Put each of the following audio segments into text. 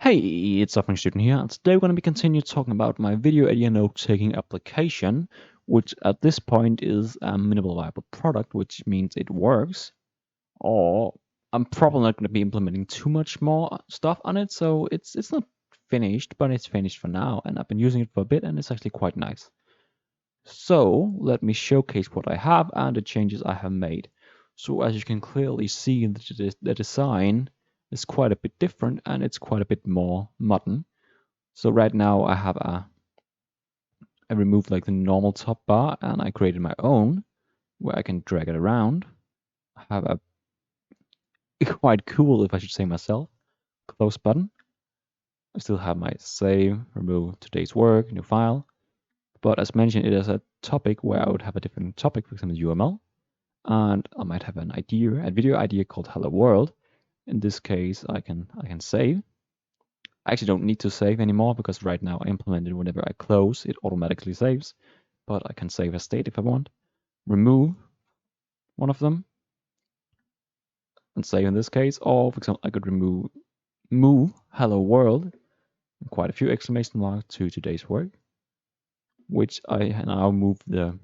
Hey, it's JavaFX Student here, and today we're going to be continuing talking about my video idea note-taking application, which at this point is a minimal viable product, which means it works. Or I'm probably not going to be implementing too much more stuff on it, so it's not finished, but it's finished for now, and I've been using it for a bit, and it's actually quite nice. So let me showcase what I have and the changes I have made. So as you can clearly see, the design is quite a bit different and it's quite a bit more modern. So right now I removed like the normal top bar and I created my own where I can drag it around. I have a quite cool, if I should say myself, close button. I still have my save, remove today's work, new file. But as mentioned, it is a topic where I would have a different topic, for example, UML. And I might have a video idea called Hello World. In this case, I can save. I actually don't need to save anymore because right now I implemented whenever I close, it automatically saves. But I can save a state if I want. Remove one of them and save in this case. Or for example, I could move Hello World, and quite a few exclamation marks to today's work, which I now move the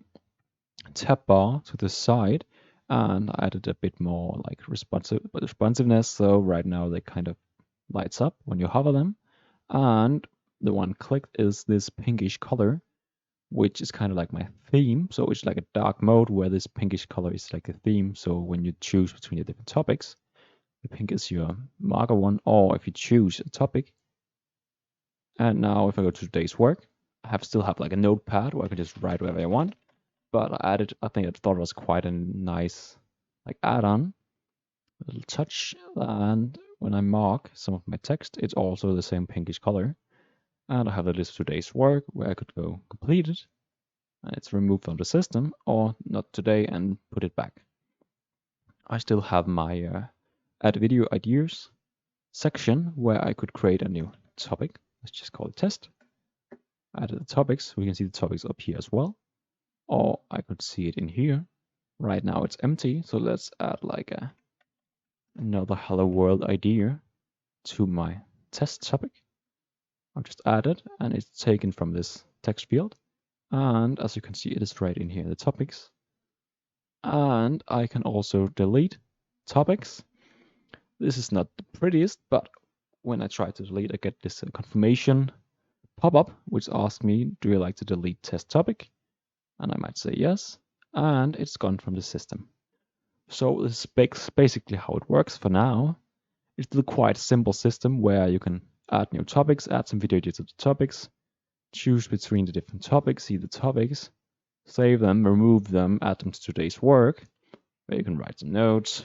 tab bar to the side. And I added a bit more like responsiveness. So right now they kind of lights up when you hover them. And the one clicked is this pinkish color, which is kind of like my theme. So it's like a dark mode where this pinkish color is like a theme. So when you choose between the different topics, the pink is your marker one, or if you choose a topic. And now if I go to today's work, I still have like a notepad where I can just write whatever I want. But I thought it was quite a nice like add-on, little touch. And when I mark some of my text, it's also the same pinkish color. And I have the list of today's work where I could go complete it. And it's removed from the system, or not today, and put it back. I still have my add video ideas section where I could create a new topic. Let's just call it test. Add the topics. We can see the topics up here as well. Or I could see it in here. Right now it's empty, so let's add like another hello world idea to my test topic. I'll just add it, and it's taken from this text field. And as you can see, it is right in here, the topics. And I can also delete topics. This is not the prettiest, but when I try to delete, I get this confirmation pop-up, which asks me, do you like to delete test topic? And I might say yes, and it's gone from the system. So this is basically how it works for now. It's still quite a simple system where you can add new topics, add some video edits to the topics, choose between the different topics, see the topics, save them, remove them, add them to today's work, where you can write some notes,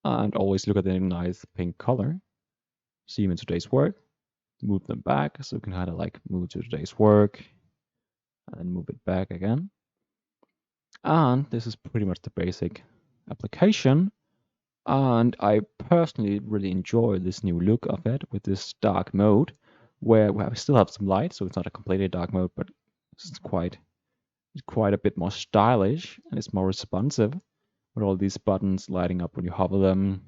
and always look at the nice pink color. See them in today's work, move them back, so you can kind of like move to today's work, and then move it back again. And this is pretty much the basic application. And I personally really enjoy this new look of it with this dark mode, where we still have some light, so it's not a completely dark mode, but it's quite a bit more stylish and it's more responsive with all these buttons lighting up when you hover them.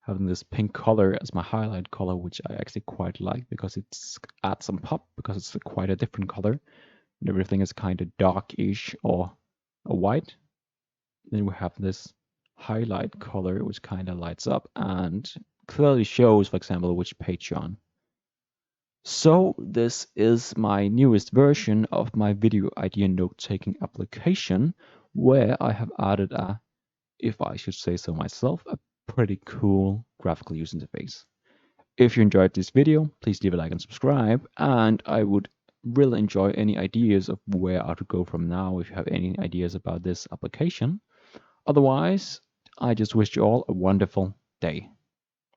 Having this pink color as my highlight color, which I actually quite like because it adds some pop, because it's quite a different color. And everything is kind of darkish or a white. Then we have this highlight color, which kind of lights up and clearly shows, for example, which page you're on. So this is my newest version of my video idea note-taking application, where I have added a, if I should say so myself, a pretty cool graphical user interface. If you enjoyed this video, please leave a like and subscribe, and I would really enjoy any ideas of where I would go from now if you have any ideas about this application. Otherwise, I just wish you all a wonderful day.